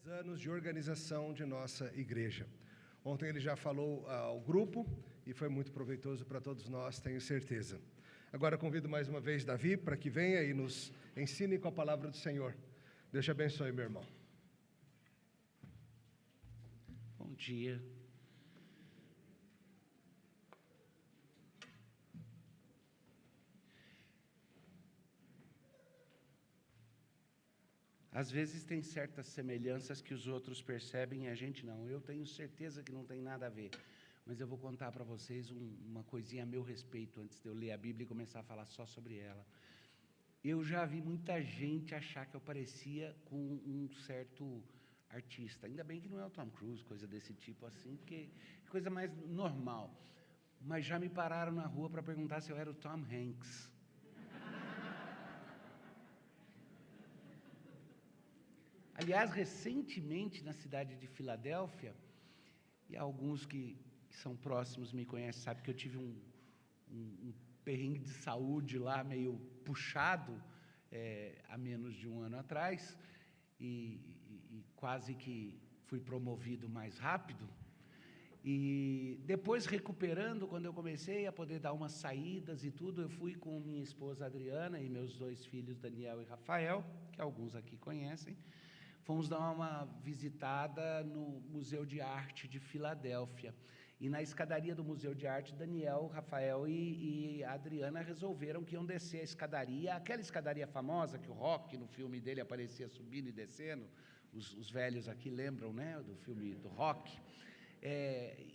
Anos de organização de nossa igreja. Ontem ele já falou ao grupo e foi muito proveitoso para todos nós, tenho certeza. Agora convido mais uma vez Davi para que venha e nos ensine com a palavra do Senhor. Deus te abençoe, meu irmão. Bom dia. Às vezes tem certas semelhanças que os outros percebem e a gente não. Eu tenho certeza que não tem nada a ver. Mas eu vou contar para vocês uma coisinha a meu respeito, antes de eu ler a Bíblia e começar a falar só sobre ela. Eu já vi muita gente achar que eu parecia com um certo artista. Ainda bem que não é o Tom Cruise, coisa desse tipo assim, porque é coisa mais normal. Mas já me pararam na rua para perguntar se eu era o Tom Hanks. Aliás, recentemente, na cidade de Filadélfia, e alguns que são próximos me conhecem, sabem que eu tive um perrengue de saúde lá, meio puxado, há menos de um ano atrás, e quase que fui promovido mais rápido. E depois, recuperando, quando eu comecei a poder dar umas saídas e tudo, eu fui com minha esposa Adriana e meus 2 filhos, Daniel e Rafael, que alguns aqui conhecem. Fomos dar uma visitada no Museu de Arte de Filadélfia. E na escadaria do Museu de Arte, Daniel, Rafael e a Adriana resolveram que iam descer a escadaria, aquela escadaria famosa que o Rock, no filme dele, aparecia subindo e descendo. Os velhos aqui lembram, né, do filme do Rock.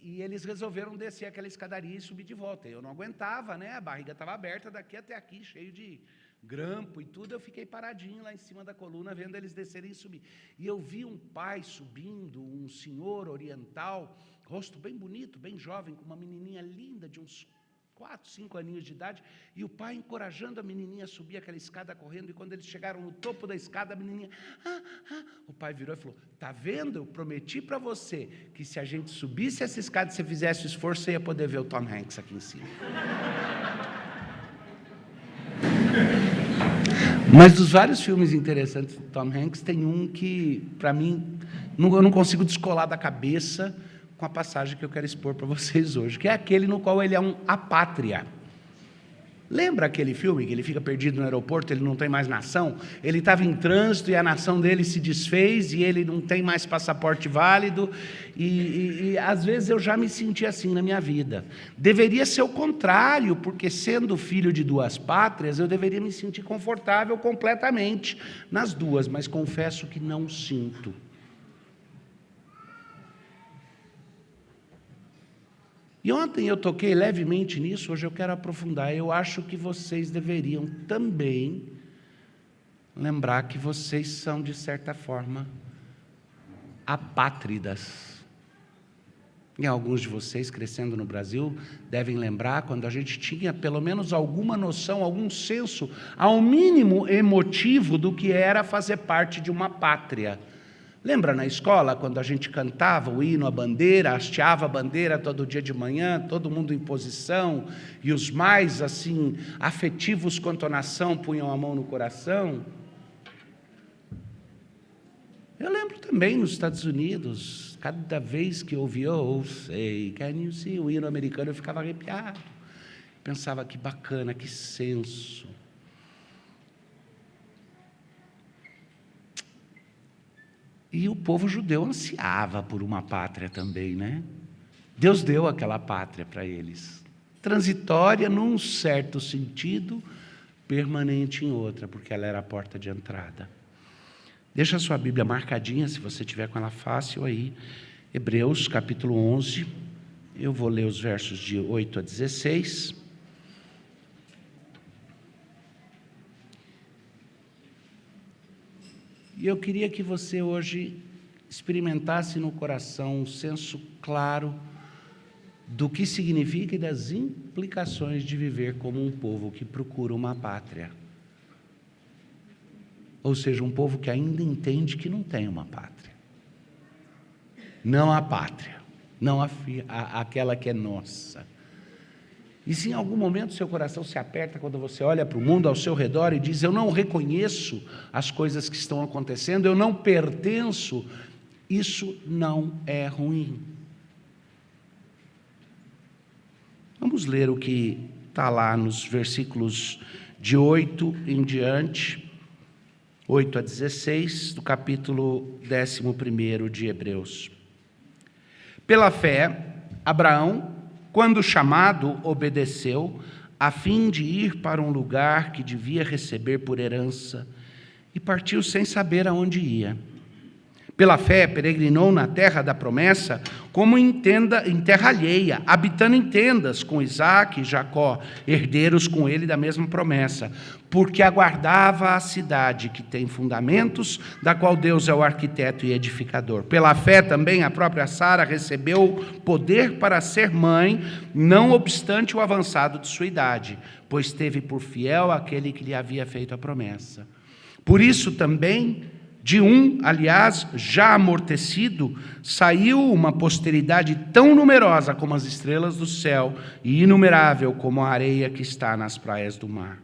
E eles resolveram descer aquela escadaria e subir de volta. Eu não aguentava, né? A barriga estava aberta daqui até aqui, cheio de grampo e tudo. Eu fiquei paradinho lá em cima da coluna, vendo eles descerem e subir. E eu vi um pai subindo, um senhor oriental, rosto bem bonito, bem jovem, com uma menininha linda de uns 4, 5 aninhos de idade, e o pai encorajando a menininha a subir aquela escada correndo, e quando eles chegaram no topo da escada, a menininha, o pai virou e falou, tá vendo, eu prometi para você, que se a gente subisse essa escada, se você fizesse o esforço, você ia poder ver o Tom Hanks aqui em cima. Mas dos vários filmes interessantes do Tom Hanks, tem um que, para mim, eu não consigo descolar da cabeça, com a passagem que eu quero expor para vocês hoje, que é aquele no qual ele é um apátria. Lembra aquele filme que ele fica perdido no aeroporto, ele não tem mais nação? Ele estava em trânsito e a nação dele se desfez e ele não tem mais passaporte válido. E às vezes eu já me senti assim na minha vida. Deveria ser o contrário, porque sendo filho de 2 pátrias, eu deveria me sentir confortável completamente nas duas, mas confesso que não sinto. E ontem eu toquei levemente nisso, hoje eu quero aprofundar. Eu acho que vocês deveriam também lembrar que vocês são, de certa forma, apátridas. E alguns de vocês, crescendo no Brasil, devem lembrar quando a gente tinha pelo menos alguma noção, algum senso, ao mínimo emotivo, do que era fazer parte de uma pátria. Lembra na escola, quando a gente cantava o hino à bandeira, hasteava a bandeira todo dia de manhã, todo mundo em posição, e os mais, assim, afetivos quanto a nação, punham a mão no coração? Eu lembro também nos Estados Unidos, cada vez que eu ouvia, say, can you see, o hino americano, eu ficava arrepiado. Pensava, que bacana, que senso. E o povo judeu ansiava por uma pátria também, né? Deus deu aquela pátria para eles. Transitória num certo sentido, permanente em outra, porque ela era a porta de entrada. Deixa a sua Bíblia marcadinha, se você tiver com ela fácil aí. Hebreus, capítulo 11. Eu vou ler os versos de 8 a 16. E eu queria que você hoje experimentasse no coração um senso claro do que significa e das implicações de viver como um povo que procura uma pátria. Ou seja, um povo que ainda entende que não tem uma pátria. Não a pátria, não aquela que é nossa. E se em algum momento seu coração se aperta quando você olha para o mundo ao seu redor e diz, eu não reconheço as coisas que estão acontecendo, eu não pertenço Isso não é ruim. Vamos ler o que está lá nos versículos de 8 em diante, 8 a 16, do capítulo 11 de Hebreus. Pela fé, Abraão, quando chamado, obedeceu, a fim de ir para um lugar que devia receber por herança, e partiu sem saber aonde ia. Pela fé, peregrinou na terra da promessa, como em terra alheia, habitando em tendas com Isaque e Jacó, herdeiros com ele da mesma promessa, porque aguardava a cidade que tem fundamentos, da qual Deus é o arquiteto e edificador. Pela fé também a própria Sara recebeu poder para ser mãe, não obstante o avançado de sua idade, pois teve por fiel aquele que lhe havia feito a promessa. Por isso também, de aliás, já amortecido, saiu uma posteridade tão numerosa como as estrelas do céu e inumerável como a areia que está nas praias do mar.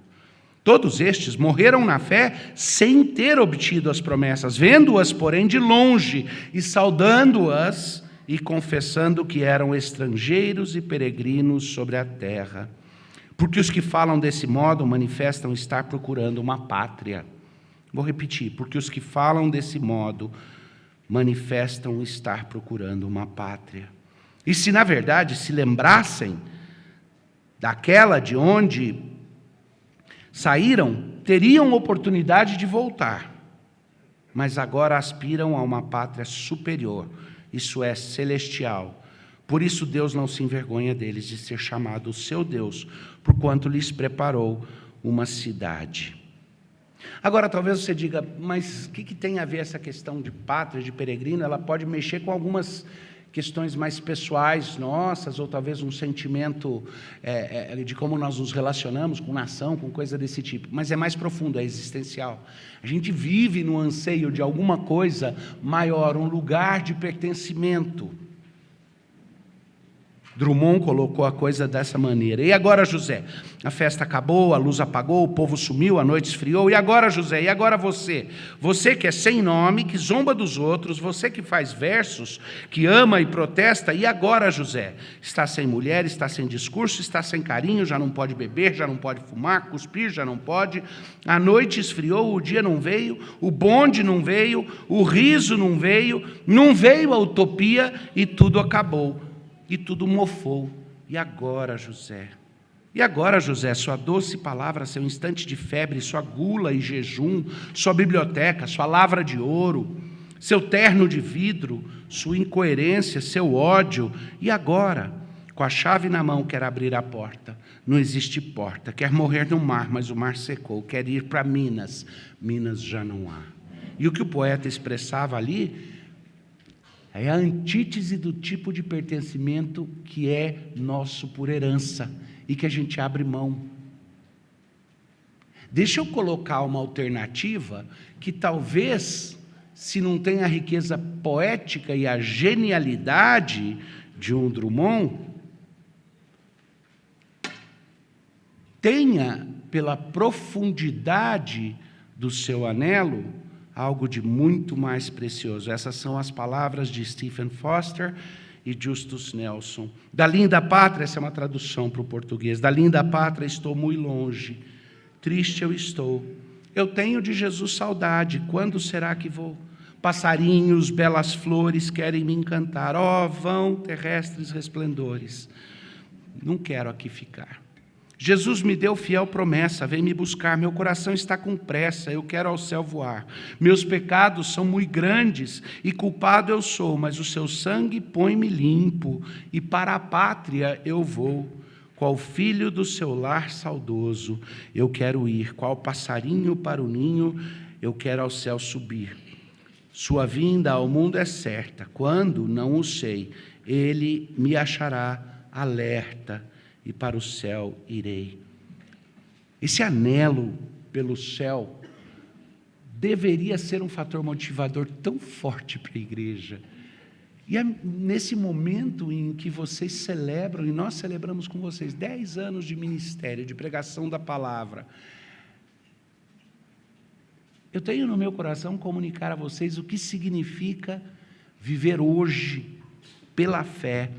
Todos estes morreram na fé sem ter obtido as promessas, vendo-as, porém, de longe e saudando-as e confessando que eram estrangeiros e peregrinos sobre a terra. Porque os que falam desse modo manifestam estar procurando uma pátria. Vou repetir, porque os que falam desse modo manifestam estar procurando uma pátria. E se, na verdade, se lembrassem daquela de onde saíram, teriam oportunidade de voltar. Mas agora aspiram a uma pátria superior, isso é, celestial. Por isso Deus não se envergonha deles de ser chamado o seu Deus, porquanto lhes preparou uma cidade. Agora, talvez você diga, mas o que tem a ver essa questão de pátria, de peregrino? Ela pode mexer com algumas questões mais pessoais nossas, ou talvez um sentimento de como nós nos relacionamos com nação, com coisa desse tipo. Mas é mais profundo, é existencial. A gente vive no anseio de alguma coisa maior, um lugar de pertencimento. Drummond colocou a coisa dessa maneira. E agora, José? A festa acabou, a luz apagou, o povo sumiu, a noite esfriou. E agora, José? E agora você? Você que é sem nome, que zomba dos outros, você que faz versos, que ama e protesta. E agora, José? Está sem mulher, está sem discurso, está sem carinho, já não pode beber, já não pode fumar, cuspir, já não pode. A noite esfriou, o dia não veio, o bonde não veio, o riso não veio a utopia e tudo acabou. E tudo mofou. E agora, José? E agora, José, sua doce palavra, seu instante de febre, sua gula e jejum, sua biblioteca, sua lavra de ouro, seu terno de vidro, sua incoerência, seu ódio. E agora? Com a chave na mão, quer abrir a porta. Não existe porta. Quer morrer no mar, mas o mar secou. Quer ir para Minas. Minas já não há. E o que o poeta expressava ali é a antítese do tipo de pertencimento que é nosso por herança e que a gente abre mão. Deixa eu colocar uma alternativa que talvez, se não tem a riqueza poética e a genialidade de um Drummond, tenha, pela profundidade do seu anelo, algo de muito mais precioso. Essas são as palavras de Stephen Foster e Justus Nelson. Da linda pátria, essa é uma tradução para o português, da linda pátria estou muito longe, triste eu estou. Eu tenho de Jesus saudade, quando será que vou? Passarinhos, belas flores querem me encantar, ó, vão terrestres resplendores. Não quero aqui ficar. Jesus me deu fiel promessa, vem me buscar, meu coração está com pressa, eu quero ao céu voar. Meus pecados são muito grandes e culpado eu sou, mas o seu sangue põe-me limpo e para a pátria eu vou. Qual filho do seu lar saudoso, eu quero ir, qual passarinho para o ninho, eu quero ao céu subir. Sua vinda ao mundo é certa, quando, não o sei, ele me achará alerta, e para o céu irei. Esse anelo pelo céu deveria ser um fator motivador tão forte para a igreja. E é nesse momento em que vocês celebram, e nós celebramos com vocês, 10 anos de ministério, de pregação da palavra, eu tenho no meu coração comunicar a vocês o que significa viver hoje, pela fé,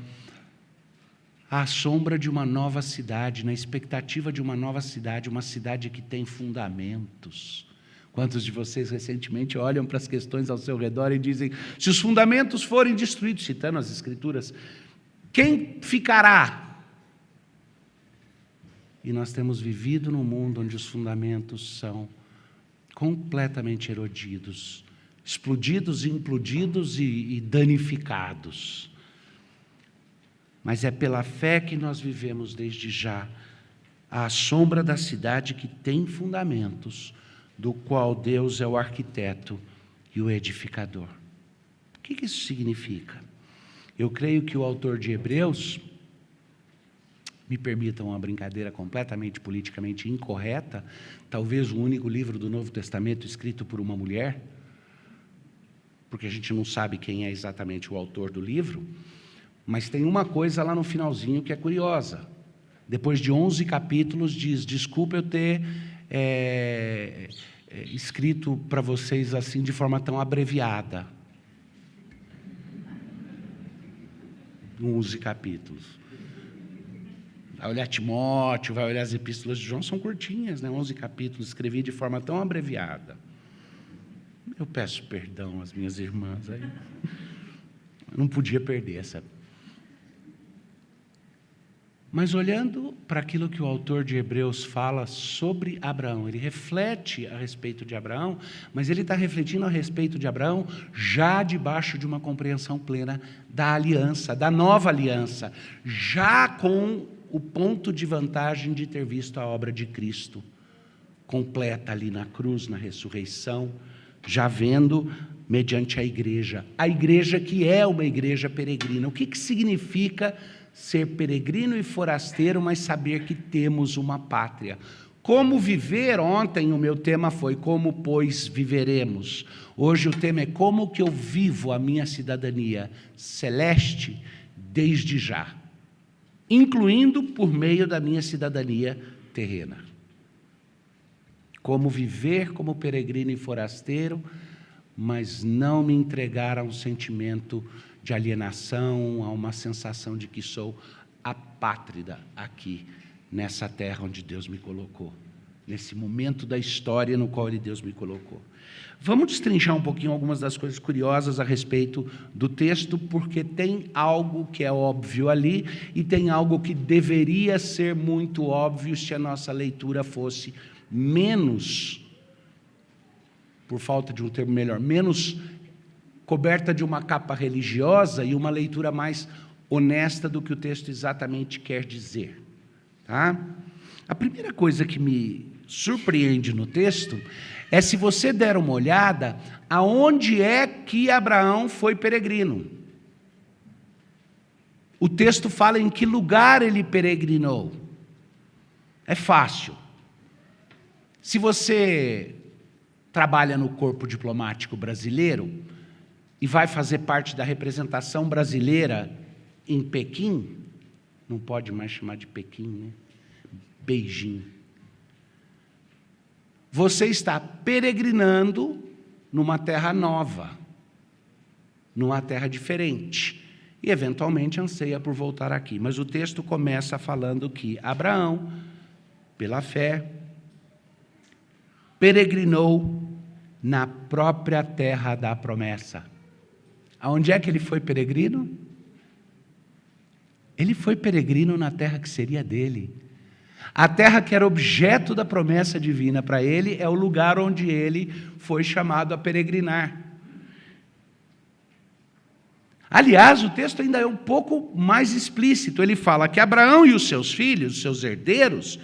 à sombra de uma nova cidade, na expectativa de uma nova cidade, uma cidade que tem fundamentos. Quantos de vocês recentemente olham para as questões ao seu redor e dizem, se os fundamentos forem destruídos, citando as Escrituras, quem ficará? E nós temos vivido num mundo onde os fundamentos são completamente erodidos, explodidos, implodidos e danificados. Mas é pela fé que nós vivemos desde já, à sombra da cidade que tem fundamentos, do qual Deus é o arquiteto e o edificador. O que isso significa? Eu creio que o autor de Hebreus, me permitam uma brincadeira completamente politicamente incorreta, talvez o único livro do Novo Testamento escrito por uma mulher, porque a gente não sabe quem é exatamente o autor do livro, mas tem uma coisa lá no finalzinho que é curiosa. Depois de 11 capítulos, diz, desculpa eu ter escrito para vocês assim de forma tão abreviada. 11 capítulos. Vai olhar Timóteo, vai olhar as epístolas de João, são curtinhas, né? 11 capítulos, escrevi de forma tão abreviada. Eu peço perdão às minhas irmãs. Aí. Eu não podia perder essa. Mas olhando para aquilo que o autor de Hebreus fala sobre Abraão, ele reflete a respeito de Abraão, mas ele está refletindo a respeito de Abraão já debaixo de uma compreensão plena da aliança, da nova aliança, já com o ponto de vantagem de ter visto a obra de Cristo completa ali na cruz, na ressurreição, já vendo mediante a igreja que é uma igreja peregrina. O que significa ser peregrino e forasteiro, mas saber que temos uma pátria? Como viver? Ontem o meu tema foi como, pois, viveremos. Hoje o tema é como que eu vivo a minha cidadania celeste desde já, incluindo por meio da minha cidadania terrena. Como viver como peregrino e forasteiro, mas não me entregar a um sentimento de alienação, a uma sensação de que sou apátrida aqui, nessa terra onde Deus me colocou, nesse momento da história no qual Deus me colocou. Vamos destrinchar um pouquinho algumas das coisas curiosas a respeito do texto, porque tem algo que é óbvio ali e tem algo que deveria ser muito óbvio se a nossa leitura fosse menos, por falta de um termo melhor, menos coberta de uma capa religiosa e uma leitura mais honesta do que o texto exatamente quer dizer. Tá? A primeira coisa que me surpreende no texto é se você der uma olhada aonde é que Abraão foi peregrino. O texto fala em que lugar ele peregrinou. É fácil. Se você trabalha no corpo diplomático brasileiro e vai fazer parte da representação brasileira em Pequim, não pode mais chamar de Pequim, né? Beijing. Você está peregrinando numa terra nova, numa terra diferente, e eventualmente anseia por voltar aqui. Mas o texto começa falando que Abraão, pela fé, peregrinou na própria terra da promessa. Aonde é que ele foi peregrino? Ele foi peregrino na terra que seria dele. A terra que era objeto da promessa divina para ele é o lugar onde ele foi chamado a peregrinar. Aliás, o texto ainda é um pouco mais explícito. Ele fala que Abraão e os seus filhos, seus herdeiros,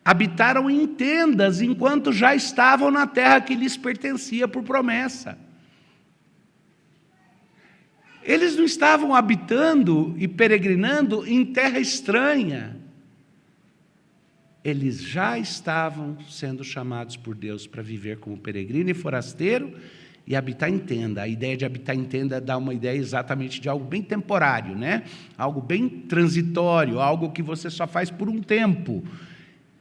habitaram em tendas enquanto já estavam na terra que lhes pertencia por promessa. Eles não estavam habitando e peregrinando em terra estranha. Eles já estavam sendo chamados por Deus para viver como peregrino e forasteiro e habitar em tenda. A ideia de habitar em tenda dá uma ideia exatamente de algo bem temporário, né? Algo bem transitório, algo que você só faz por um tempo.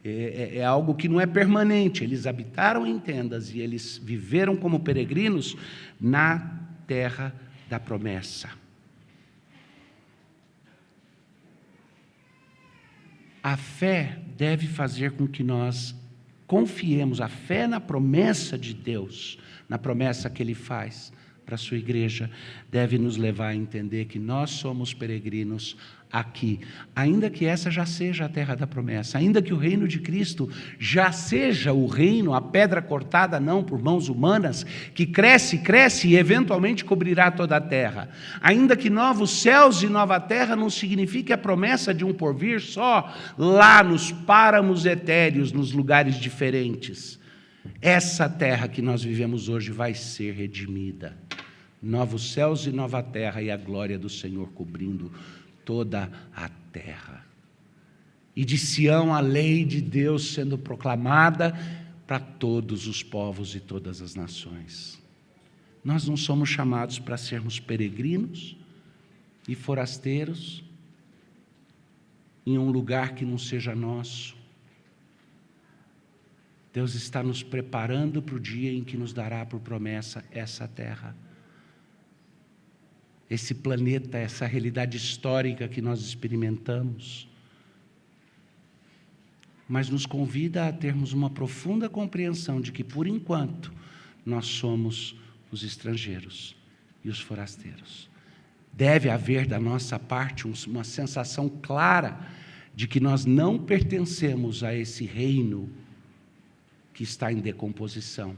É algo que não é permanente. Eles habitaram em tendas e eles viveram como peregrinos na terra da promessa. A fé deve fazer com que nós confiemos, a fé na promessa de Deus, na promessa que Ele faz para a sua igreja, deve nos levar a entender que nós somos peregrinos aqui, ainda que essa já seja a terra da promessa, ainda que o reino de Cristo já seja o reino, a pedra cortada não por mãos humanas, que cresce, cresce e eventualmente cobrirá toda a terra, ainda que novos céus e nova terra não signifique a promessa de um porvir só lá nos páramos etéreos, nos lugares diferentes. Essa terra que nós vivemos hoje vai ser redimida, novos céus e nova terra, e a glória do Senhor cobrindo toda a terra. E de Sião a lei de Deus sendo proclamada para todos os povos e todas as nações. Nós não somos chamados para sermos peregrinos e forasteiros em um lugar que não seja nosso. Deus está nos preparando para o dia em que nos dará por promessa essa terra. Esse planeta, essa realidade histórica que nós experimentamos, mas nos convida a termos uma profunda compreensão de que, por enquanto, nós somos os estrangeiros e os forasteiros. Deve haver da nossa parte uma sensação clara de que nós não pertencemos a esse reino que está em decomposição.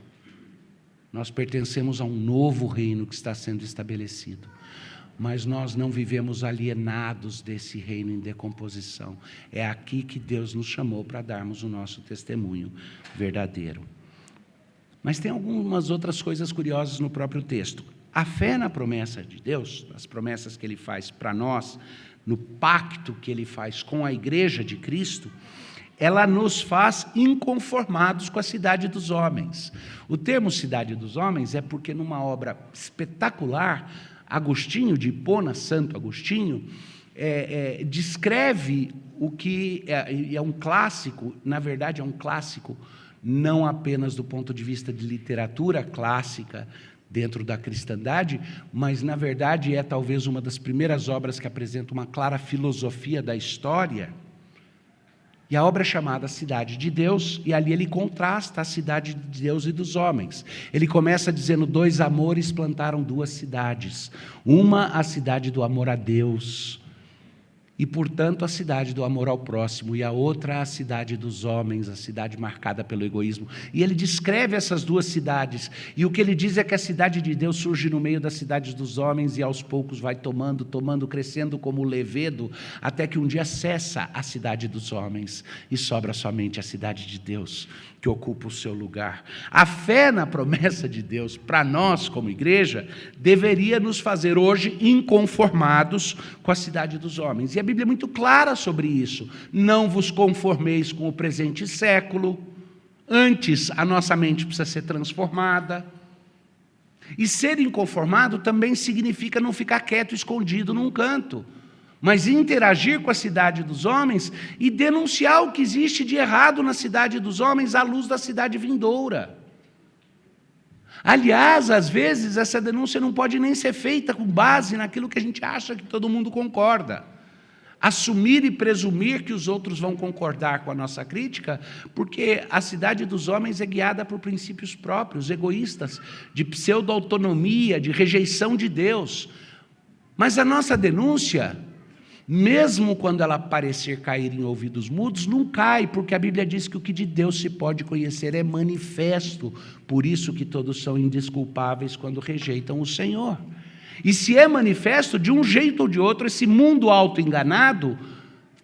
Nós pertencemos a um novo reino que está sendo estabelecido. Mas nós não vivemos alienados desse reino em decomposição. É aqui que Deus nos chamou para darmos o nosso testemunho verdadeiro. Mas tem algumas outras coisas curiosas no próprio texto. A fé na promessa de Deus, as promessas que Ele faz para nós, no pacto que Ele faz com a igreja de Cristo, ela nos faz inconformados com a cidade dos homens. O termo cidade dos homens é porque numa obra espetacular, Agostinho de Hipona, Santo Agostinho, descreve o que é um clássico, na verdade é um clássico, não apenas do ponto de vista de literatura clássica dentro da cristandade, mas na verdade é talvez uma das primeiras obras que apresenta uma clara filosofia da história. E a obra é chamada Cidade de Deus, e ali ele contrasta a cidade de Deus e dos homens. Ele começa dizendo: 2 amores plantaram 2 cidades. Uma, a cidade do amor a Deus, e, portanto, a cidade do amor ao próximo, e a outra, a cidade dos homens, a cidade marcada pelo egoísmo. E ele descreve essas 2 cidades, e o que ele diz é que a cidade de Deus surge no meio das cidades dos homens, e aos poucos vai tomando, crescendo como levedo, até que um dia cessa a cidade dos homens, e sobra somente a cidade de Deus, que ocupa o seu lugar. A fé na promessa de Deus, para nós como igreja, deveria nos fazer hoje inconformados com a cidade dos homens. E a Bíblia é muito clara sobre isso. Não vos conformeis com o presente século, antes a nossa mente precisa ser transformada. E ser inconformado também significa não ficar quieto, escondido num canto, mas interagir com a cidade dos homens e denunciar o que existe de errado na cidade dos homens à luz da cidade vindoura. Aliás, às vezes, essa denúncia não pode nem ser feita com base naquilo que a gente acha que todo mundo concorda. Assumir e presumir que os outros vão concordar com a nossa crítica, porque a cidade dos homens é guiada por princípios próprios, egoístas, de pseudo-autonomia, de rejeição de Deus. Mas a nossa denúncia, mesmo quando ela parecer cair em ouvidos mudos, não cai, porque a Bíblia diz que o que de Deus se pode conhecer é manifesto, por isso que todos são indesculpáveis quando rejeitam o Senhor. E se é manifesto, de um jeito ou de outro, esse mundo auto-enganado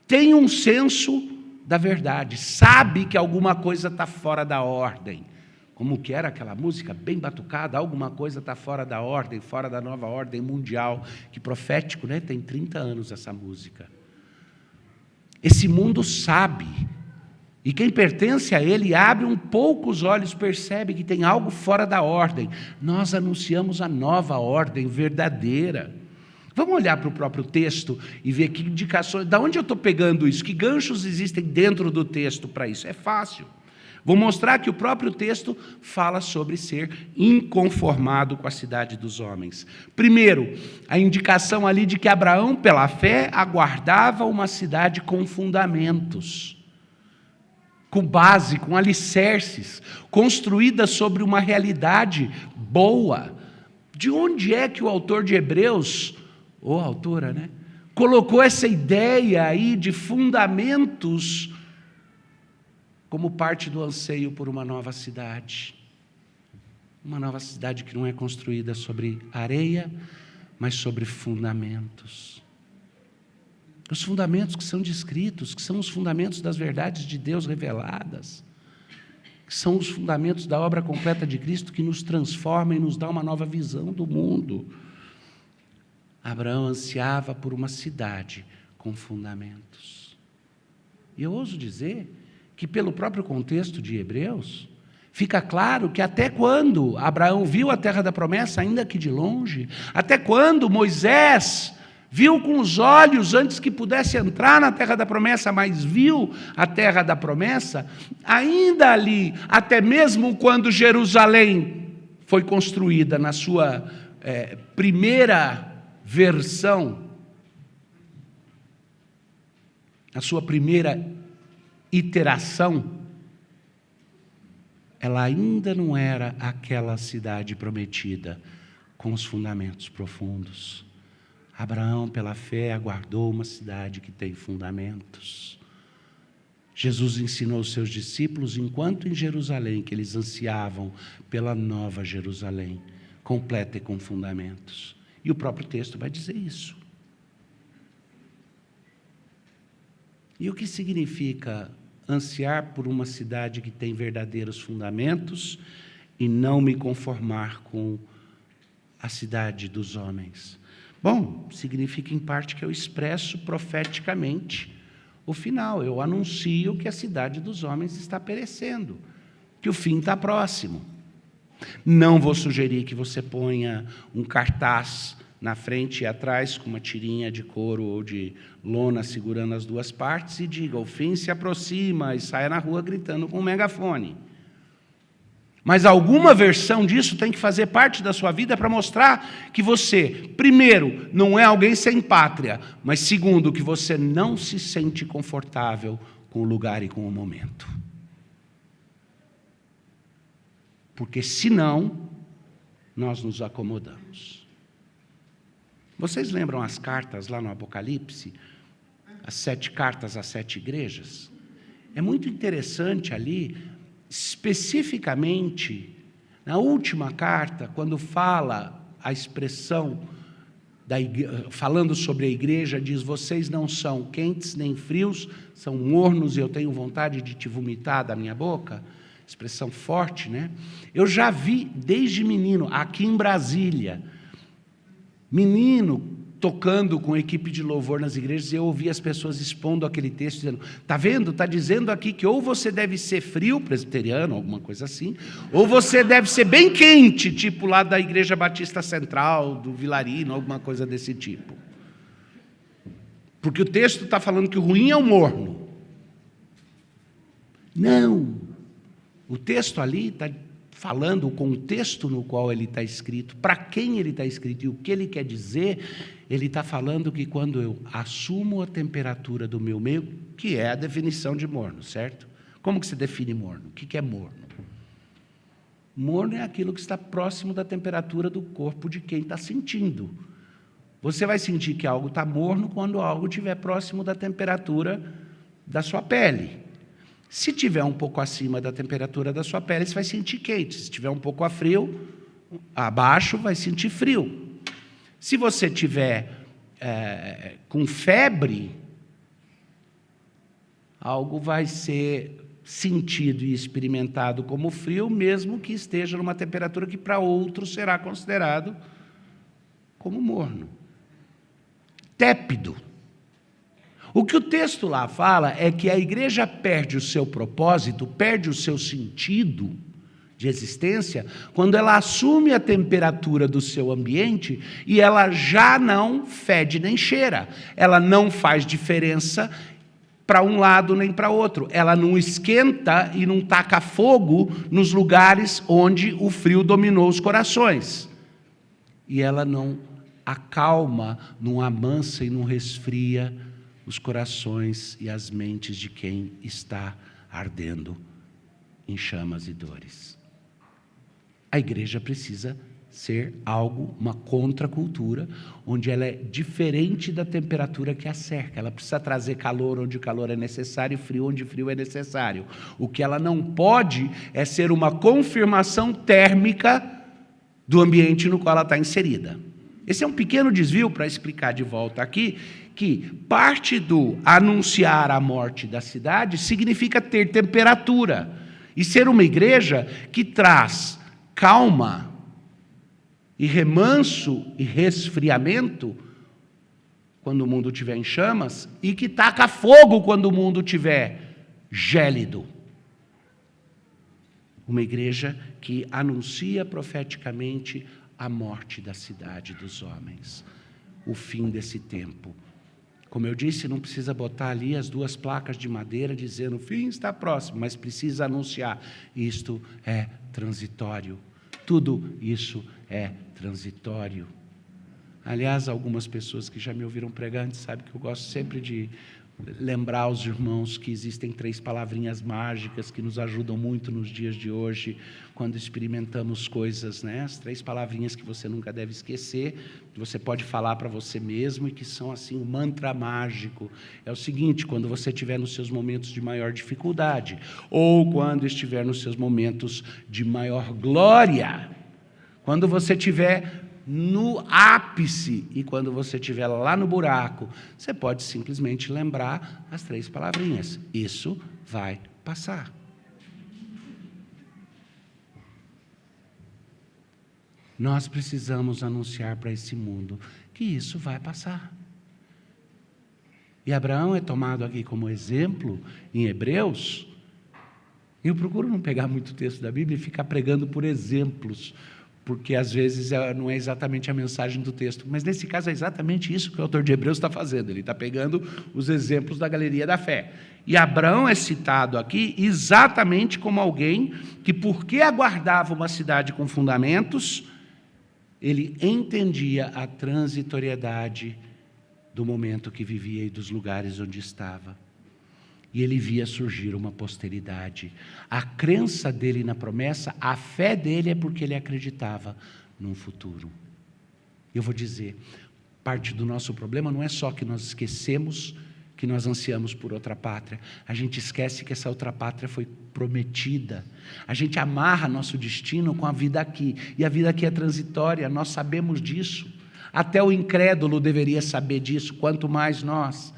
tem um senso da verdade, sabe que alguma coisa está fora da ordem. Como que era aquela música bem batucada, alguma coisa está fora da ordem, fora da nova ordem mundial, que profético, né? Tem 30 anos essa música. Esse mundo sabe, e quem pertence a ele abre um pouco os olhos, percebe que tem algo fora da ordem. Nós anunciamos a nova ordem verdadeira. Vamos olhar para o próprio texto e ver que indicações, de onde eu estou pegando isso, que ganchos existem dentro do texto para isso. É fácil. Vou mostrar que o próprio texto fala sobre ser inconformado com a cidade dos homens. Primeiro, a indicação ali de que Abraão, pela fé, aguardava uma cidade com fundamentos, com base, com alicerces, construída sobre uma realidade boa. De onde é que o autor de Hebreus, ou a autora, né, colocou essa ideia aí de fundamentos como parte do anseio por uma nova cidade? Uma nova cidade que não é construída sobre areia, mas sobre fundamentos. Os fundamentos que são descritos, que são os fundamentos das verdades de Deus reveladas, que são os fundamentos da obra completa de Cristo que nos transforma e nos dá uma nova visão do mundo. Abraão ansiava por uma cidade com fundamentos. E eu ouso dizer que, pelo próprio contexto de Hebreus, fica claro que até quando Abraão viu a terra da promessa, ainda que de longe, até quando Moisés viu com os olhos antes que pudesse entrar na terra da promessa, mas viu a terra da promessa, ainda ali, até mesmo quando Jerusalém foi construída na sua primeira versão, na sua primeira iteração, ela ainda não era aquela cidade prometida com os fundamentos profundos. Abraão, pela fé, aguardou uma cidade que tem fundamentos. Jesus ensinou aos seus discípulos, enquanto em Jerusalém, que eles ansiavam pela nova Jerusalém, completa e com fundamentos. E o próprio texto vai dizer isso. E o que significa ansiar por uma cidade que tem verdadeiros fundamentos e não me conformar com a cidade dos homens? Bom, significa em parte que eu expresso profeticamente o final. Eu anuncio que a cidade dos homens está perecendo, que o fim está próximo. Não vou sugerir que você ponha um cartaz na frente e atrás com uma tirinha de couro ou de lona segurando as duas partes e diga: o fim se aproxima, e saia na rua gritando com um megafone. Mas alguma versão disso tem que fazer parte da sua vida para mostrar que você, primeiro, não é alguém sem pátria, mas segundo, que você não se sente confortável com o lugar e com o momento. Porque senão, nós nos acomodamos. Vocês lembram as cartas lá no Apocalipse? As 7 cartas às 7 igrejas? É muito interessante ali, especificamente, na última carta, quando fala a expressão, falando sobre a igreja, diz: vocês não são quentes nem frios, são mornos e eu tenho vontade de te vomitar da minha boca. Expressão forte, né? Eu já vi, desde menino, aqui em Brasília, menino tocando com equipe de louvor nas igrejas, e eu ouvi as pessoas expondo aquele texto, dizendo: está vendo? Está dizendo aqui que ou você deve ser frio, presbiteriano, alguma coisa assim, ou você deve ser bem quente, tipo lá da Igreja Batista Central, do Vilarino, alguma coisa desse tipo. Porque o texto está falando que o ruim é o morno. Não. O texto ali está falando o contexto no qual ele está escrito, para quem ele está escrito e o que ele quer dizer. Ele está falando que quando eu assumo a temperatura do meu meio, que é a definição de morno, certo? Como que se define morno? O que é morno? Morno é aquilo que está próximo da temperatura do corpo de quem está sentindo. Você vai sentir que algo está morno quando algo estiver próximo da temperatura da sua pele. Se estiver um pouco acima da temperatura da sua pele, você vai sentir quente. Se estiver um pouco abaixo, vai sentir frio. Se você estiver com febre, algo vai ser sentido e experimentado como frio, mesmo que esteja numa temperatura que para outros será considerado como morno. Tépido. O que o texto lá fala é que a igreja perde o seu propósito, perde o seu sentido de existência, quando ela assume a temperatura do seu ambiente e ela já não fede nem cheira. Ela não faz diferença para um lado nem para outro. Ela não esquenta e não taca fogo nos lugares onde o frio dominou os corações. E ela não acalma, não amansa e não resfria os corações e as mentes de quem está ardendo em chamas e dores. A igreja precisa ser algo, uma contracultura, onde ela é diferente da temperatura que a cerca. Ela precisa trazer calor onde o calor é necessário e frio onde o frio é necessário. O que ela não pode é ser uma confirmação térmica do ambiente no qual ela está inserida. Esse é um pequeno desvio para explicar de volta aqui, que parte do anunciar a morte da cidade significa ter temperatura, e ser uma igreja que traz calma, e remanso e resfriamento quando o mundo estiver em chamas, e que taca fogo quando o mundo estiver gélido. Uma igreja que anuncia profeticamente a morte da cidade dos homens, o fim desse tempo. Como eu disse, não precisa botar ali as 2 placas de madeira dizendo o fim está próximo, mas precisa anunciar, isto é transitório. Tudo isso é transitório. Aliás, algumas pessoas que já me ouviram pregar antes sabem que eu gosto sempre de lembrar aos irmãos que existem 3 palavrinhas mágicas que nos ajudam muito nos dias de hoje, quando experimentamos coisas, né? As 3 palavrinhas que você nunca deve esquecer, que você pode falar para você mesmo e que são assim um mantra mágico. É o seguinte: quando você estiver nos seus momentos de maior dificuldade, ou quando estiver nos seus momentos de maior glória, quando você estiver no ápice e quando você estiver lá no buraco, você pode simplesmente lembrar as 3 palavrinhas. Isso vai passar. Nós precisamos anunciar para esse mundo que isso vai passar. E Abraão é tomado aqui como exemplo em Hebreus. Eu procuro não pegar muito texto da Bíblia e ficar pregando por exemplos, porque às vezes não é exatamente a mensagem do texto, mas nesse caso é exatamente isso que o autor de Hebreus está fazendo. Ele está pegando os exemplos da galeria da fé. E Abraão é citado aqui exatamente como alguém que, porque aguardava uma cidade com fundamentos, ele entendia a transitoriedade do momento que vivia e dos lugares onde estava. E ele via surgir uma posteridade. A crença dele na promessa, a fé dele é porque ele acreditava num futuro. Eu vou dizer, parte do nosso problema não é só que nós esquecemos que nós ansiamos por outra pátria. A gente esquece que essa outra pátria foi prometida. A gente amarra nosso destino com a vida aqui. E a vida aqui é transitória, nós sabemos disso. Até o incrédulo deveria saber disso, quanto mais nós.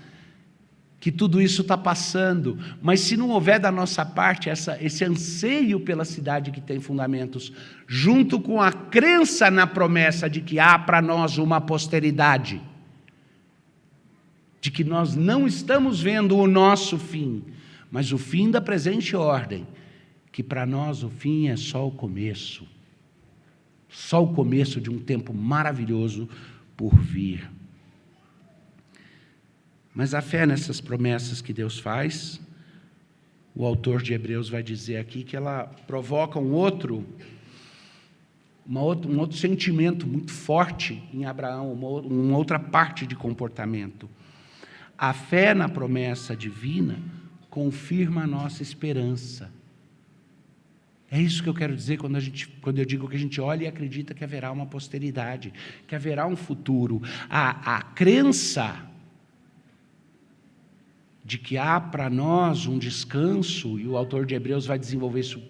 Que tudo isso está passando, mas se não houver da nossa parte esse anseio pela cidade que tem fundamentos, junto com a crença na promessa de que há para nós uma posteridade, de que nós não estamos vendo o nosso fim, mas o fim da presente ordem, que para nós o fim é só o começo de um tempo maravilhoso por vir. Mas a fé nessas promessas que Deus faz, o autor de Hebreus vai dizer aqui que ela provoca um outro sentimento muito forte em Abraão, uma outra parte de comportamento. A fé na promessa divina confirma a nossa esperança. É isso que eu quero dizer quando eu digo que a gente olha e acredita que haverá uma posteridade, que haverá um futuro. A crença de que há para nós um descanso, e o autor de Hebreus vai desenvolver isso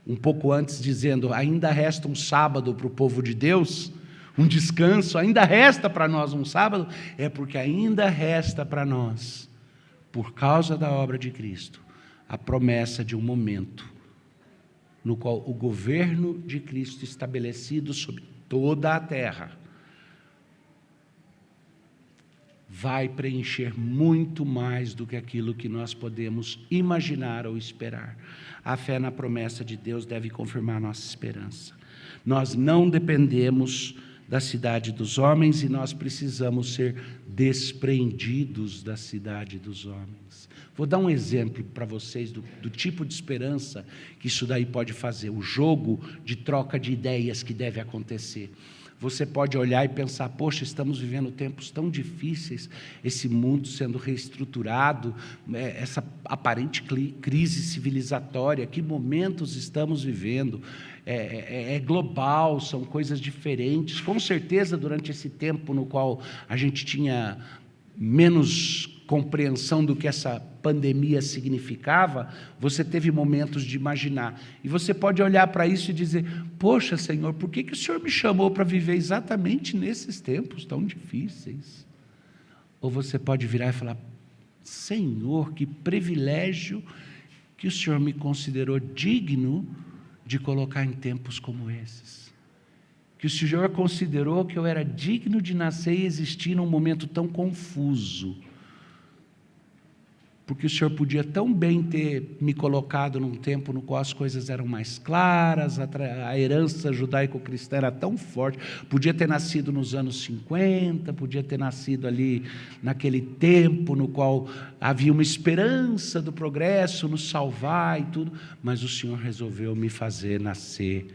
um pouco antes, dizendo, ainda resta um sábado para o povo de Deus, um descanso, ainda resta para nós um sábado, é porque ainda resta para nós, por causa da obra de Cristo, a promessa de um momento, no qual o governo de Cristo estabelecido sobre toda a terra, vai preencher muito mais do que aquilo que nós podemos imaginar ou esperar. A fé na promessa de Deus deve confirmar nossa esperança. Nós não dependemos da cidade dos homens e nós precisamos ser despreendidos da cidade dos homens. Vou dar um exemplo para vocês do tipo de esperança que isso daí pode fazer, o jogo de troca de ideias que deve acontecer. Você pode olhar e pensar, poxa, estamos vivendo tempos tão difíceis, esse mundo sendo reestruturado, essa aparente crise civilizatória, que momentos estamos vivendo? É global, são coisas diferentes. Com certeza, durante esse tempo no qual a gente tinha menos compreensão do que essa pandemia significava, você teve momentos de imaginar. E você pode olhar para isso e dizer, poxa, Senhor, por que o Senhor me chamou para viver exatamente nesses tempos tão difíceis? Ou você pode virar e falar, Senhor, que privilégio que o Senhor me considerou digno de colocar em tempos como esses. Que o Senhor considerou que eu era digno de nascer e existir num momento tão confuso. Porque o Senhor podia tão bem ter me colocado num tempo no qual as coisas eram mais claras, a herança judaico-cristã era tão forte, podia ter nascido nos anos 50, podia ter nascido ali naquele tempo no qual havia uma esperança do progresso, nos salvar e tudo, mas o Senhor resolveu me fazer nascer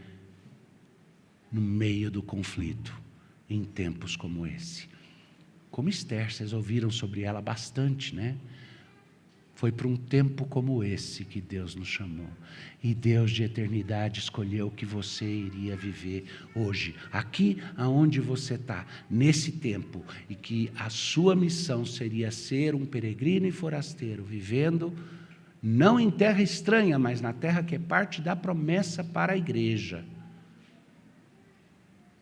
no meio do conflito, em tempos como esse. Como Esther, vocês ouviram sobre ela bastante, né? Foi para um tempo como esse que Deus nos chamou. E Deus de eternidade escolheu que você iria viver hoje, aqui aonde você está, nesse tempo, e que a sua missão seria ser um peregrino e forasteiro, vivendo não em terra estranha, mas na terra que é parte da promessa para a igreja,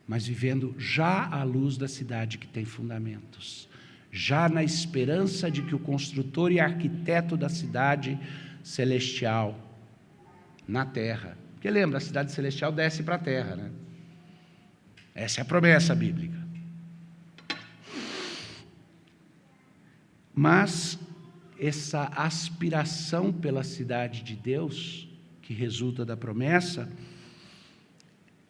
mas vivendo já à luz da cidade que tem fundamentos, já na esperança de que o construtor e arquiteto da cidade celestial, na terra, porque lembra, a cidade celestial desce para a terra, né? Essa é a promessa bíblica. Mas essa aspiração pela cidade de Deus, que resulta da promessa,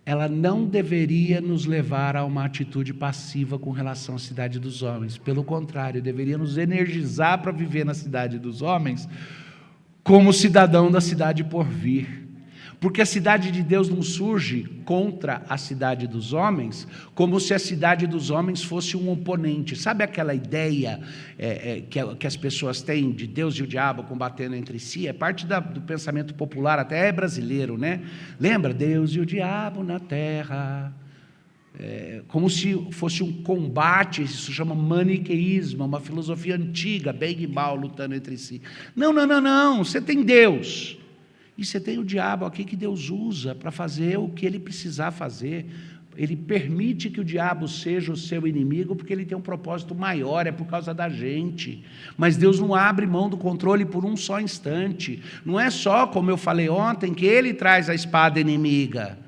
ela não deveria nos levar a uma atitude passiva com relação à cidade dos homens. Pelo contrário, deveria nos energizar para viver na cidade dos homens como cidadão da cidade por vir. Porque a cidade de Deus não surge contra a cidade dos homens, como se a cidade dos homens fosse um oponente. Sabe aquela ideia que as pessoas têm de Deus e o diabo combatendo entre si? É parte do pensamento popular, até é brasileiro, né? Lembra? Deus e o diabo na terra. Como se fosse um combate, isso chama maniqueísmo, uma filosofia antiga, bem e mal, lutando entre si. Não, você tem Deus. E você tem o diabo aqui que Deus usa para fazer o que ele precisar fazer. Ele permite que o diabo seja o seu inimigo porque ele tem um propósito maior, é por causa da gente. Mas Deus não abre mão do controle por um só instante. Não é só, como eu falei ontem, que ele traz a espada inimiga.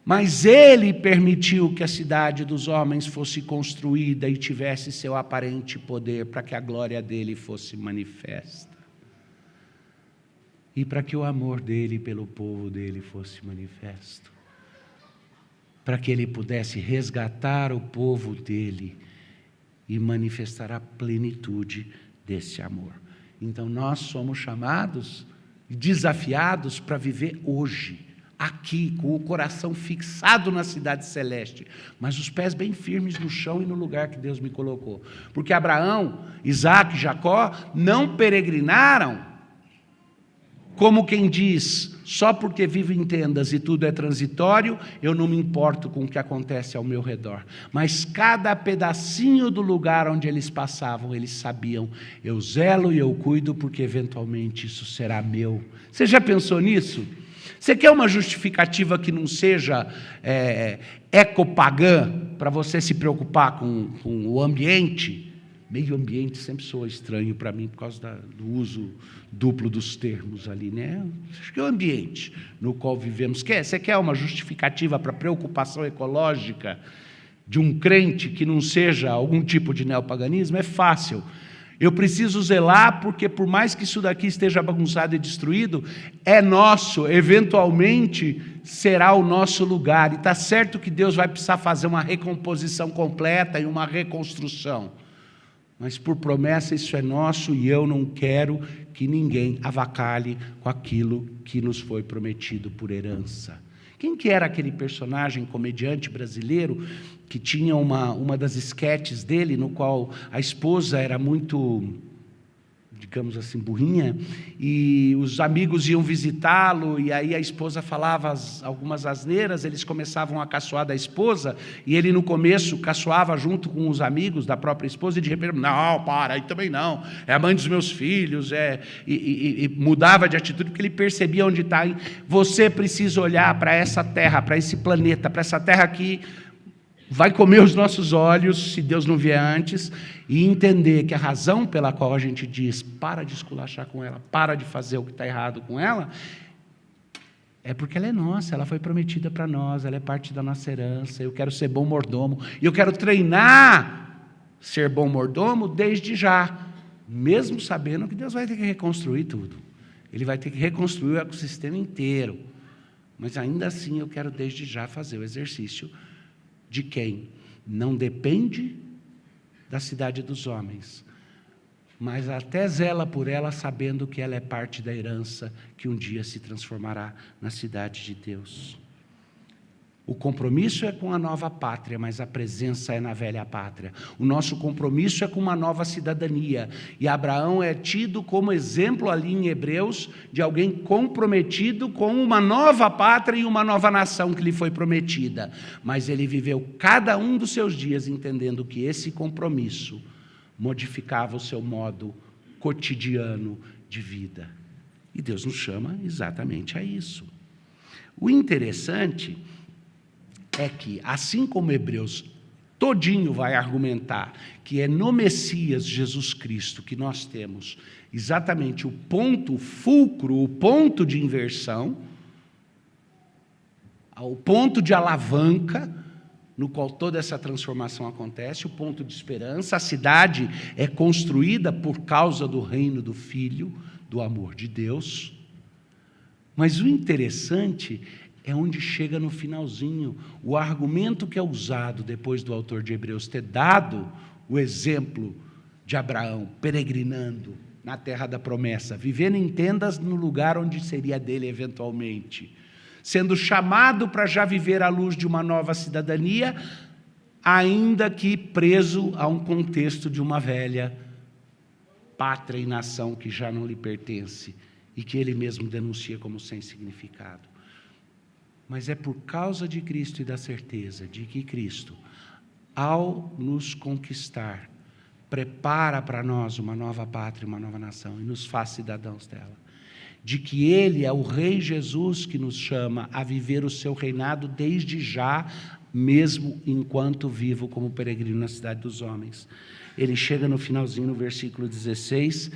Mas ele permitiu que a cidade dos homens fosse construída e tivesse seu aparente poder para que a glória dele fosse manifesta. E para que o amor dele pelo povo dele fosse manifesto. Para que ele pudesse resgatar o povo dele e manifestar a plenitude desse amor. Então nós somos chamados, desafiados para viver hoje, aqui, com o coração fixado na cidade celeste, mas os pés bem firmes no chão e no lugar que Deus me colocou. Porque Abraão, Isaac e Jacó não peregrinaram como quem diz, só porque vivo em tendas e tudo é transitório, eu não me importo com o que acontece ao meu redor. Mas cada pedacinho do lugar onde eles passavam, eles sabiam, eu zelo e eu cuido, porque eventualmente isso será meu. Você já pensou nisso? Você quer uma justificativa que não seja ecopagã, para você se preocupar com o ambiente? Meio ambiente sempre soa estranho para mim, por causa do uso duplo dos termos ali, né? Acho que é o ambiente no qual vivemos. Você quer uma justificativa para preocupação ecológica de um crente que não seja algum tipo de neopaganismo? É fácil. Eu preciso zelar, porque por mais que isso daqui esteja bagunçado e destruído, é nosso, eventualmente será o nosso lugar. E está certo que Deus vai precisar fazer uma recomposição completa e uma reconstrução. Mas por promessa isso é nosso e eu não quero que ninguém avacalhe com aquilo que nos foi prometido por herança. Quem que era aquele personagem comediante brasileiro que tinha uma das esquetes dele, no qual a esposa era muito, digamos assim, burrinha, e os amigos iam visitá-lo, e aí a esposa falava algumas asneiras, eles começavam a caçoar da esposa, e ele no começo caçoava junto com os amigos da própria esposa, e de repente, não, para, aí também não, é a mãe dos meus filhos, e mudava de atitude, porque ele percebia onde está. Você precisa olhar para essa terra, para esse planeta, para essa terra que vai comer os nossos olhos, se Deus não vier antes, e entender que a razão pela qual a gente diz, para de esculachar com ela, para de fazer o que está errado com ela, é porque ela é nossa, ela foi prometida para nós, ela é parte da nossa herança, eu quero ser bom mordomo, e eu quero treinar ser bom mordomo desde já, mesmo sabendo que Deus vai ter que reconstruir tudo, Ele vai ter que reconstruir o ecossistema inteiro, mas ainda assim eu quero desde já fazer o exercício de quem não depende da cidade dos homens, mas até zela por ela, sabendo que ela é parte da herança que um dia se transformará na cidade de Deus. O compromisso é com a nova pátria, mas a presença é na velha pátria. O nosso compromisso é com uma nova cidadania. E Abraão é tido como exemplo ali em Hebreus de alguém comprometido com uma nova pátria e uma nova nação que lhe foi prometida. Mas ele viveu cada um dos seus dias entendendo que esse compromisso modificava o seu modo cotidiano de vida. E Deus nos chama exatamente a isso. O interessante é que, assim como Hebreus todinho vai argumentar que é no Messias Jesus Cristo que nós temos exatamente o ponto fulcro, o ponto de inversão, o ponto de alavanca no qual toda essa transformação acontece, o ponto de esperança. A cidade é construída por causa do reino do Filho, do amor de Deus. Mas o interessante é onde chega no finalzinho, o argumento que é usado depois do autor de Hebreus ter dado o exemplo de Abraão peregrinando na terra da promessa, vivendo em tendas no lugar onde seria dele eventualmente, sendo chamado para já viver à luz de uma nova cidadania, ainda que preso a um contexto de uma velha pátria e nação que já não lhe pertence e que ele mesmo denuncia como sem significado. Mas é por causa de Cristo e da certeza de que Cristo, ao nos conquistar, prepara para nós uma nova pátria, uma nova nação, e nos faz cidadãos dela. De que Ele é o Rei Jesus que nos chama a viver o seu reinado desde já, mesmo enquanto vivo como peregrino na cidade dos homens. Ele chega no finalzinho, no versículo 16,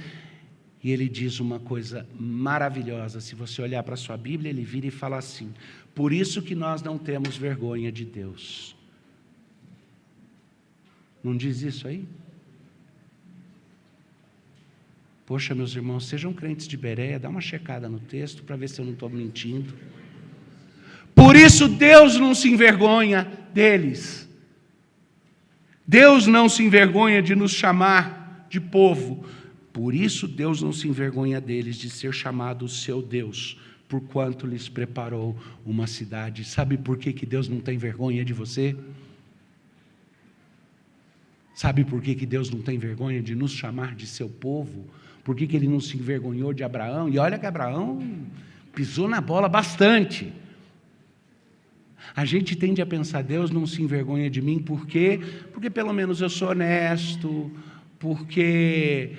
e ele diz uma coisa maravilhosa. Se você olhar para a sua Bíblia, ele vira e fala assim: por isso que nós não temos vergonha de Deus. Não diz isso aí? Poxa, meus irmãos, sejam crentes de Bereia, dá uma checada no texto para ver se eu não estou mentindo. Por isso Deus não se envergonha deles. Deus não se envergonha de nos chamar de povo. Por isso Deus não se envergonha deles de ser chamado o seu Deus, porquanto lhes preparou uma cidade. Sabe por que Deus não tem vergonha de você? Sabe por que Deus não tem vergonha de nos chamar de seu povo? Por que Ele não se envergonhou de Abraão? E olha que Abraão pisou na bola bastante. A gente tende a pensar, Deus não se envergonha de mim, por quê? Porque pelo menos eu sou honesto, porque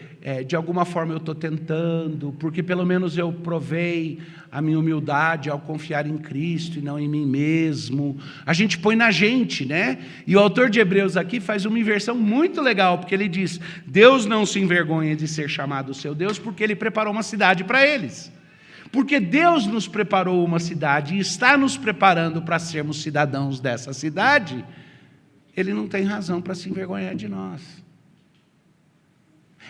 de alguma forma eu estou tentando, porque pelo menos eu provei a minha humildade ao confiar em Cristo e não em mim mesmo. A gente põe na gente, né? E o autor de Hebreus aqui faz uma inversão muito legal, porque ele diz, Deus não se envergonha de ser chamado o seu Deus, porque Ele preparou uma cidade para eles. Porque Deus nos preparou uma cidade e está nos preparando para sermos cidadãos dessa cidade, Ele não tem razão para se envergonhar de nós.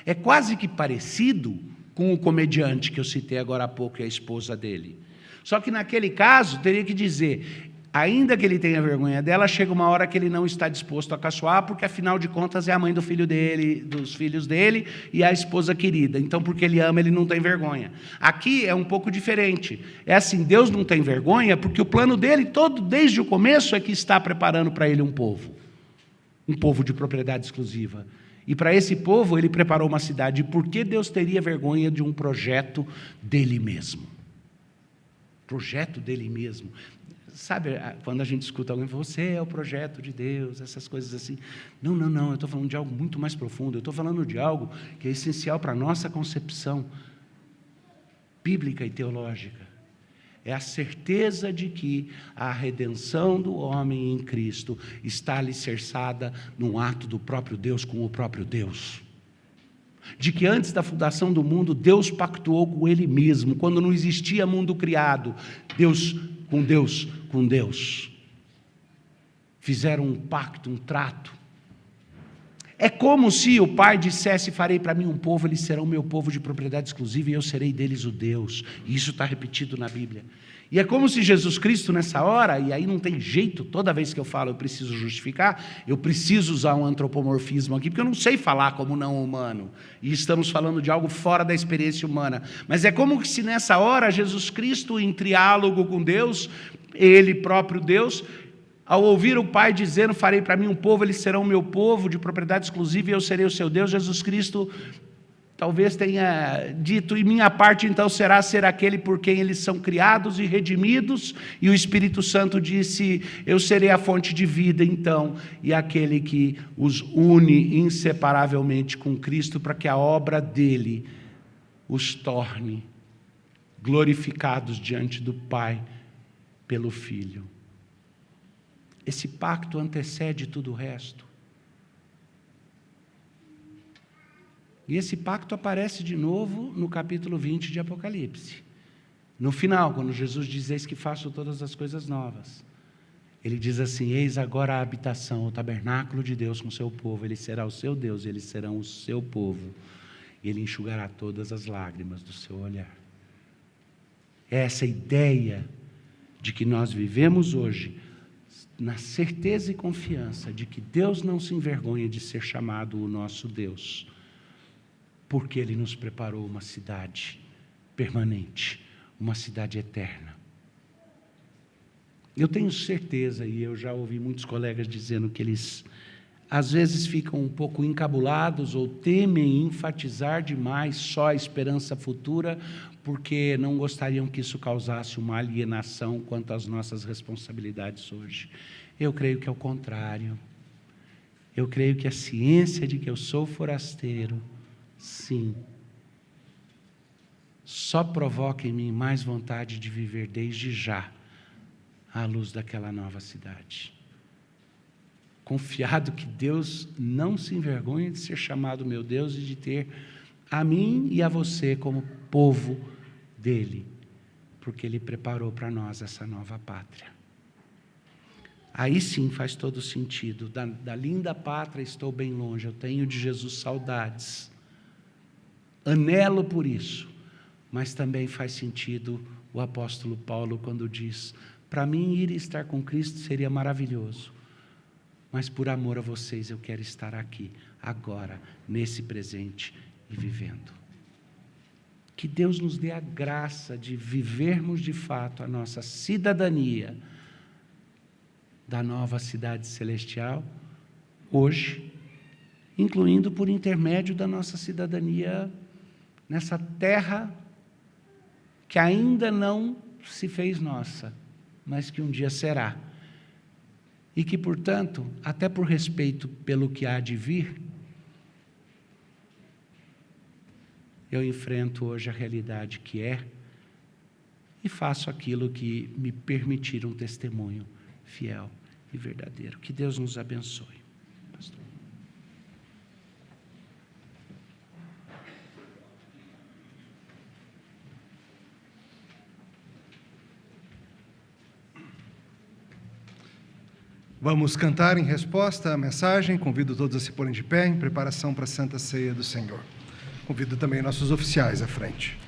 É quase que parecido com o comediante que eu citei agora há pouco e a esposa dele. Só que naquele caso, teria que dizer, ainda que ele tenha vergonha dela, chega uma hora que ele não está disposto a caçoar, porque afinal de contas é a mãe do filho dele, dos filhos dele e a esposa querida. Então, porque ele ama, ele não tem vergonha. Aqui é um pouco diferente. É assim, Deus não tem vergonha porque o plano dele todo, desde o começo, é que está preparando para ele um povo de propriedade exclusiva. E para esse povo ele preparou uma cidade. E por que Deus teria vergonha de um projeto dele mesmo? Projeto dele mesmo. Sabe, quando a gente escuta alguém falar, você é o projeto de Deus, essas coisas assim. Não, eu estou falando de algo muito mais profundo. Eu estou falando de algo que é essencial para a nossa concepção bíblica e teológica. É a certeza de que a redenção do homem em Cristo está alicerçada num ato do próprio Deus com o próprio Deus. De que antes da fundação do mundo, Deus pactuou com Ele mesmo, quando não existia mundo criado, Deus. Fizeram um pacto, um trato. É como se o Pai dissesse, farei para mim um povo, eles serão meu povo de propriedade exclusiva e eu serei deles o Deus. E isso está repetido na Bíblia. E é como se Jesus Cristo nessa hora, e aí não tem jeito, toda vez que eu falo eu preciso justificar, eu preciso usar um antropomorfismo aqui, porque eu não sei falar como não humano, e estamos falando de algo fora da experiência humana, mas é como se nessa hora Jesus Cristo em diálogo com Deus, Ele próprio Deus, ao ouvir o Pai dizendo, farei para mim um povo, eles serão meu povo de propriedade exclusiva e eu serei o seu Deus, Jesus Cristo talvez tenha dito, e minha parte então será ser aquele por quem eles são criados e redimidos, e o Espírito Santo disse, eu serei a fonte de vida então, e aquele que os une inseparavelmente com Cristo, para que a obra dele os torne glorificados diante do Pai pelo Filho. Esse pacto antecede tudo o resto. E esse pacto aparece de novo no capítulo 20 de Apocalipse. No final, quando Jesus diz, eis que faço todas as coisas novas. Ele diz assim, eis agora a habitação, o tabernáculo de Deus com o seu povo. Ele será o seu Deus, eles serão o seu povo. E Ele enxugará todas as lágrimas do seu olhar. É essa ideia de que nós vivemos hoje na certeza e confiança de que Deus não se envergonha de ser chamado o nosso Deus, porque Ele nos preparou uma cidade permanente, uma cidade eterna. Eu tenho certeza, e eu já ouvi muitos colegas dizendo que eles, às vezes, ficam um pouco encabulados ou temem enfatizar demais só a esperança futura, porque não gostariam que isso causasse uma alienação quanto às nossas responsabilidades hoje. Eu creio que é o contrário. Eu creio que a ciência de que eu sou forasteiro, sim, só provoca em mim mais vontade de viver desde já à luz daquela nova cidade. Confiado que Deus não se envergonha de ser chamado meu Deus e de ter a mim e a você como povo dele, porque Ele preparou para nós essa nova pátria. Aí sim faz todo sentido. Da linda pátria estou bem longe, eu tenho de Jesus saudades. Anelo por isso, mas também faz sentido o apóstolo Paulo quando diz, para mim ir e estar com Cristo seria maravilhoso, mas por amor a vocês eu quero estar aqui, agora, nesse presente e vivendo. Que Deus nos dê a graça de vivermos de fato a nossa cidadania da nova cidade celestial, hoje, incluindo por intermédio da nossa cidadania nessa terra que ainda não se fez nossa, mas que um dia será. E que, portanto, até por respeito pelo que há de vir, eu enfrento hoje a realidade que é e faço aquilo que me permitir um testemunho fiel e verdadeiro. Que Deus nos abençoe. Pastor. Vamos cantar em resposta à mensagem. Convido todos a se porem de pé em preparação para a Santa Ceia do Senhor. Convido também nossos oficiais à frente.